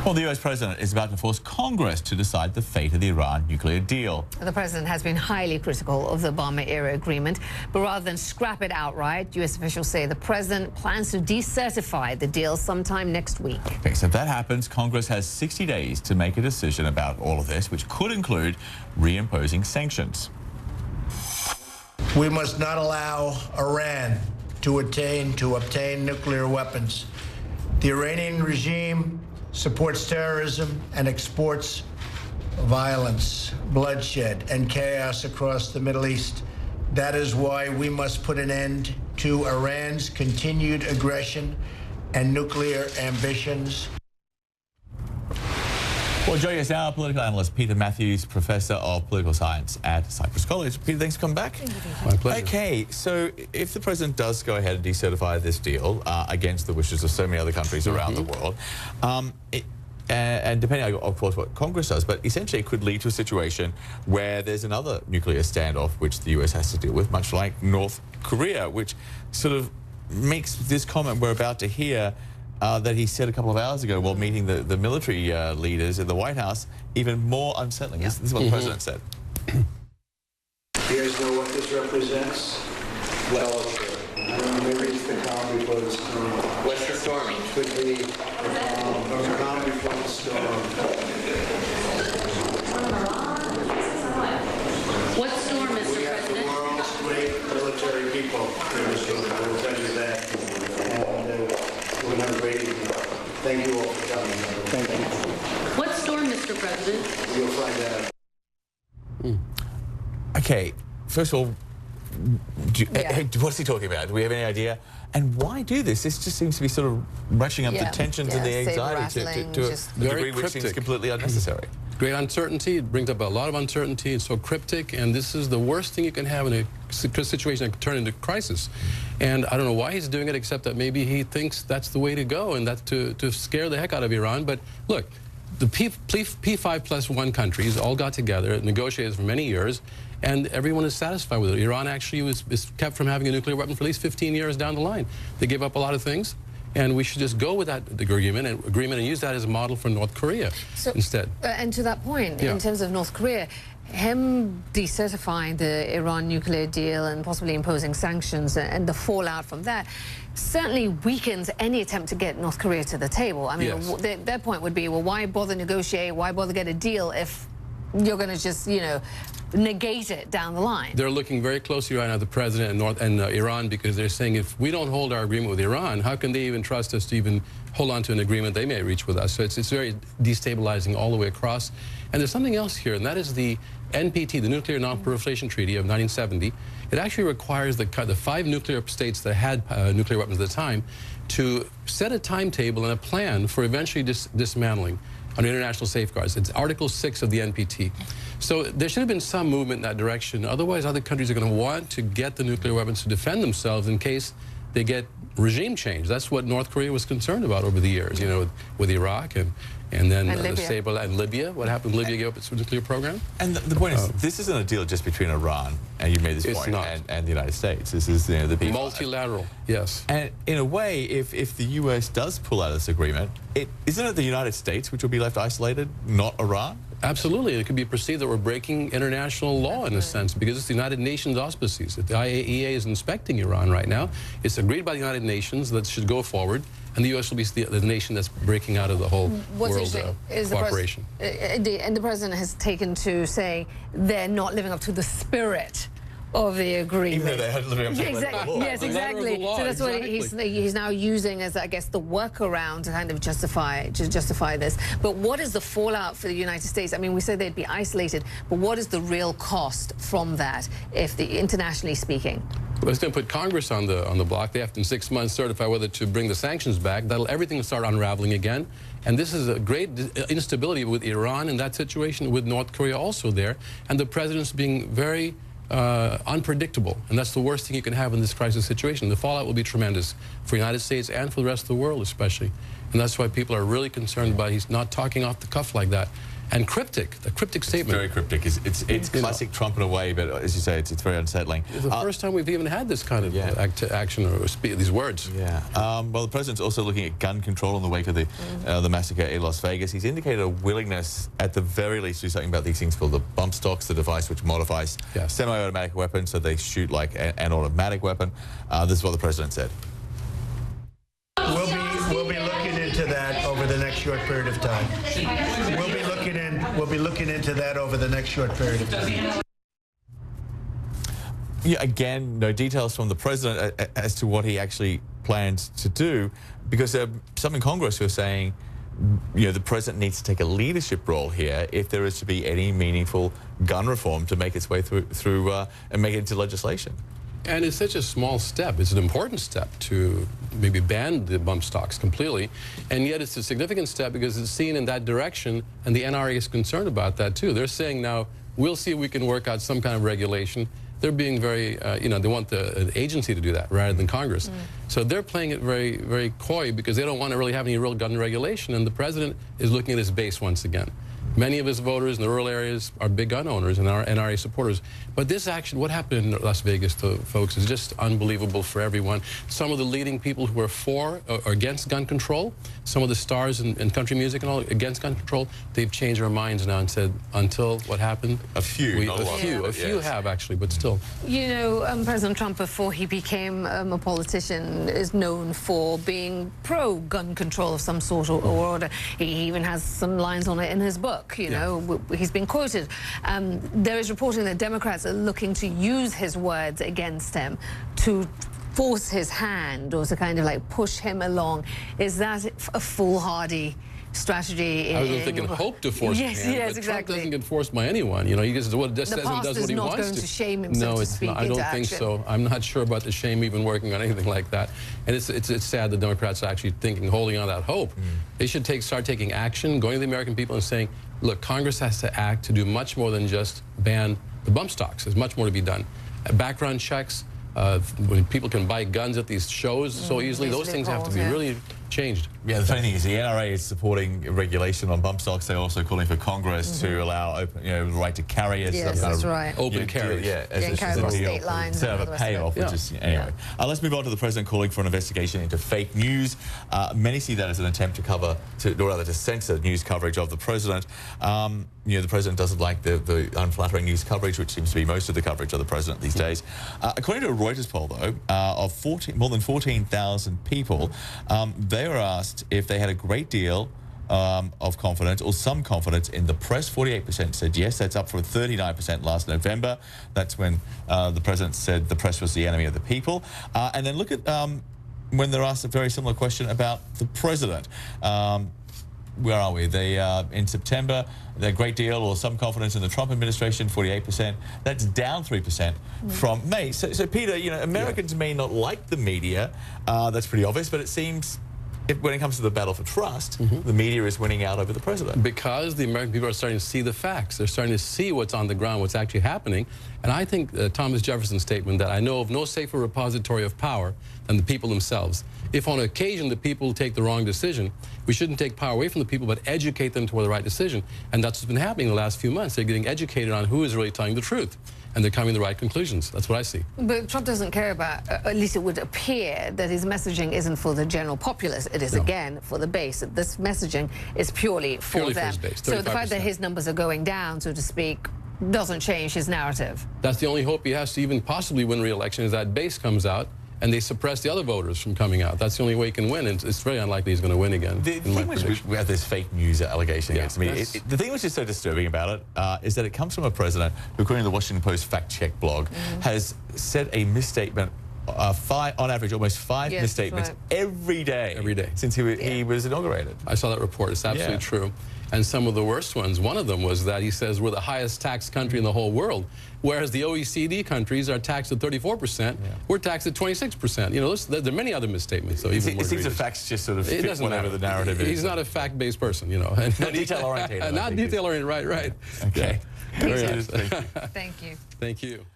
Well, the U.S. president is about to force Congress to decide the fate of the Iran nuclear deal. The president has been highly critical of the Obama-era agreement, but rather than scrap it outright, U.S. officials say the president plans to decertify the deal sometime next week. Okay, so if that happens, Congress has 60 days to make a decision about all of this, which could include reimposing sanctions. We must not allow Iran to obtain nuclear weapons. The Iranian regime supports terrorism and exports violence, bloodshed, and chaos across the Middle East. That is why we must put an end to Iran's continued aggression and nuclear ambitions. Well, joining us now, political analyst Peter Mathews, professor of political science at Cyprus College. Peter, thanks for coming back. My pleasure. Okay, so if the president does go ahead and decertify this deal against the wishes of so many other countries around the world, and depending on, of course, what Congress does, but essentially it could lead to a situation where there's another nuclear standoff which the US has to deal with, much like North Korea, which sort of makes this comment we're about to hear that he said a couple of hours ago while meeting the military leaders in the White House even more unsettling. This is what the president said. You guys know what this represents? Well, maybe it's the calm before the storm. What's the storm? Could be the calm before the storm. What storm, Mr. We have the President? world's great military people in this room. I will tell you that. And we'll have a great evening. Thank you all for coming. Thank you. What storm, Mr. President? You'll find out. Okay, first of all, what's he talking about? Do we have any idea? And why do this? This just seems to be sort of rushing up the tensions and the anxiety to a degree which seems completely unnecessary. Great uncertainty. It brings up a lot of uncertainty. It's so cryptic, and this is the worst thing you can have in a situation that could turn into crisis. And I don't know why he's doing it, except that maybe he thinks that's the way to go, and that's to scare the heck out of Iran. But look, the P5+1 countries all got together, negotiated for many years, and everyone is satisfied with it. Iran actually is kept from having a nuclear weapon for at least 15 years down the line. They gave up a lot of things, and we should just go with that agreement and use that as a model for North Korea instead. And to that point, in terms of North Korea, him decertifying the Iran nuclear deal and possibly imposing sanctions and the fallout from that certainly weakens any attempt to get North Korea to the table. I mean, their point would be, well, why bother negotiate? Why bother get a deal if you're going to just, you know, negate it down the line? They're looking very closely right now at the president and Iran, because they're saying if we don't hold our agreement with Iran, how can they even trust us to even hold on to an agreement they may reach with us? So it's very destabilizing all the way across. And there's something else here, and that is the NPT, the Nuclear Non-proliferation Treaty of 1970. It actually requires the 5 nuclear states that had nuclear weapons at the time to set a timetable and a plan for eventually dismantling under international safeguards. It's Article 6 of the NPT. So there should have been some movement in that direction. Otherwise, other countries are going to want to get the nuclear weapons to defend themselves in case they get regime change. That's what North Korea was concerned about over the years, you know, with Iraq and then Libya. What happened? Libya gave up its nuclear program. And the point is, this isn't a deal just between Iran, and you made this point, and the United States. This is, you know, the people. Multilateral, yes. And in a way, if the U.S. does pull out of this agreement, isn't it the United States which will be left isolated, not Iran? Absolutely. It could be perceived that we're breaking international law in a sense, because it's the United Nations auspices. The IAEA is inspecting Iran right now. It's agreed by the United Nations that it should go forward, and the U.S. will be the nation that's breaking out of the whole world cooperation. And the president has taken to say they're not living up to the spirit of the agreement. Even though they had living up to the law. Yes, exactly. So that's what he's now using as, I guess, the workaround to kind of justify this. But what is the fallout for the United States? I mean, we say they'd be isolated, but what is the real cost from that, internationally speaking? Well, it's going to put Congress on the block. They have to, in 6 months, certify whether to bring the sanctions back. Everything will start unraveling again. And this is a great instability with Iran in that situation, with North Korea also there, and the president's being very unpredictable, and that's the worst thing you can have in this crisis situation. The fallout will be tremendous for the United States and for the rest of the world especially, and that's why people are really concerned about he's not talking off the cuff like that. and cryptic, a cryptic statement. Very cryptic. It's classic Trump in a way, but as you say, it's very unsettling. It's the first time we've even had this kind of action or these words. Yeah. Well, the president's also looking at gun control in the wake of the massacre in Las Vegas. He's indicated a willingness, at the very least, to do something about these things called the bump stocks, the device which modifies semi-automatic weapons so they shoot like an automatic weapon. This is what the president said. We'll be looking into that over the next short period of time. We'll be looking into that over the next short period of time. Yeah, again, no details from the president as to what he actually plans to do, because there are some in Congress who are saying, the president needs to take a leadership role here if there is to be any meaningful gun reform to make its way through and make it into legislation. And it's such a small step. It's an important step to maybe ban the bump stocks completely. And yet it's a significant step because it's seen in that direction, and the NRA is concerned about that too. They're saying now, we'll see if we can work out some kind of regulation. They're being very, they want the agency to do that rather than Congress. So they're playing it very, very coy because they don't want to really have any real gun regulation. And the president is looking at his base once again. Many of his voters in the rural areas are big gun owners and are NRA supporters. But this action, what happened in Las Vegas, folks, is just unbelievable for everyone. Some of the leading people who are for or against gun control, some of the stars in country music and all against gun control, they've changed their minds now and said, until what happened? A few, not a lot. A few have actually, but still. President Trump, before he became a politician, is known for being pro-gun control of some sort or order. He even has some lines on it in his book. He's been quoted. There is reporting that Democrats are looking to use his words against him to force his hand or to kind of like push him along. Is that a foolhardy strategy? I was thinking hope to force his hand, but exactly. Trump doesn't get forced by anyone. He just does what he wants to. The past is not going to shame him, so to speak, No, I don't think so. I'm not sure about the shame even working on anything like that. And it's sad the Democrats are actually holding on to that hope. They should start taking action, going to the American people and saying, look, Congress has to act to do much more than just ban the bump stocks. There's much more to be done. Background checks, when people can buy guns at these shows so easily, those things have to be really changed. Yeah, the funny thing is the NRA is supporting regulation on bump stocks. They're also calling for Congress to allow open, the right to carry as yes, some kind that's of right. Open carry. Carry across state lines. Instead of a payoff, which is anyway. Let's move on to the president calling for an investigation into fake news. Many see that as an attempt to to censor news coverage of the president. The president doesn't like the unflattering news coverage, which seems to be most of the coverage of the president these days. According to a Reuters poll, though, of more than 14,000 people, they were asked if they had a great deal of confidence or some confidence in the press. 48% said yes. That's up from 39% last November. That's when the president said the press was the enemy of the people. And then look at when they're asked a very similar question about the president. Where are we? They in September, a great deal or some confidence in the Trump administration, 48%. That's down 3% from May. So Peter, Americans may not like the media. That's pretty obvious, but it seems when it comes to the battle for trust, the media is winning out over the president. Because the American people are starting to see the facts. They're starting to see what's on the ground, what's actually happening. And I think Thomas Jefferson's statement that I know of no safer repository of power than the people themselves. If on occasion the people take the wrong decision, we shouldn't take power away from the people, but educate them toward the right decision. And that's what's been happening the last few months. They're getting educated on who is really telling the truth. And they're coming to the right conclusions. That's what I see. But Trump doesn't care about, at least it would appear, that his messaging isn't for the general populace. It is, again, for the base. This messaging is purely for them. For his base, 35%. So the fact that his numbers are going down, so to speak, doesn't change his narrative. That's the only hope he has to even possibly win re-election, is that base comes out and they suppress the other voters from coming out. That's the only way he can win. It's very unlikely he's going to win again. The thing which we have this fake news allegation against me. The thing which is so disturbing about it is that it comes from a president who, according to the Washington Post fact-check blog, has said a misstatement, on average, almost five misstatements every day since he was inaugurated. I saw that report. It's absolutely true. And some of the worst ones, one of them was that he says we're the highest taxed country in the whole world, whereas the OECD countries are taxed at 34%. We're taxed at 26%. There are many other misstatements. So even it seems the facts just sort of fit whatever the narrative is. He's not a fact-based person, Not detail-oriented. Not detail-oriented, right. Okay. Thank you. Thank you.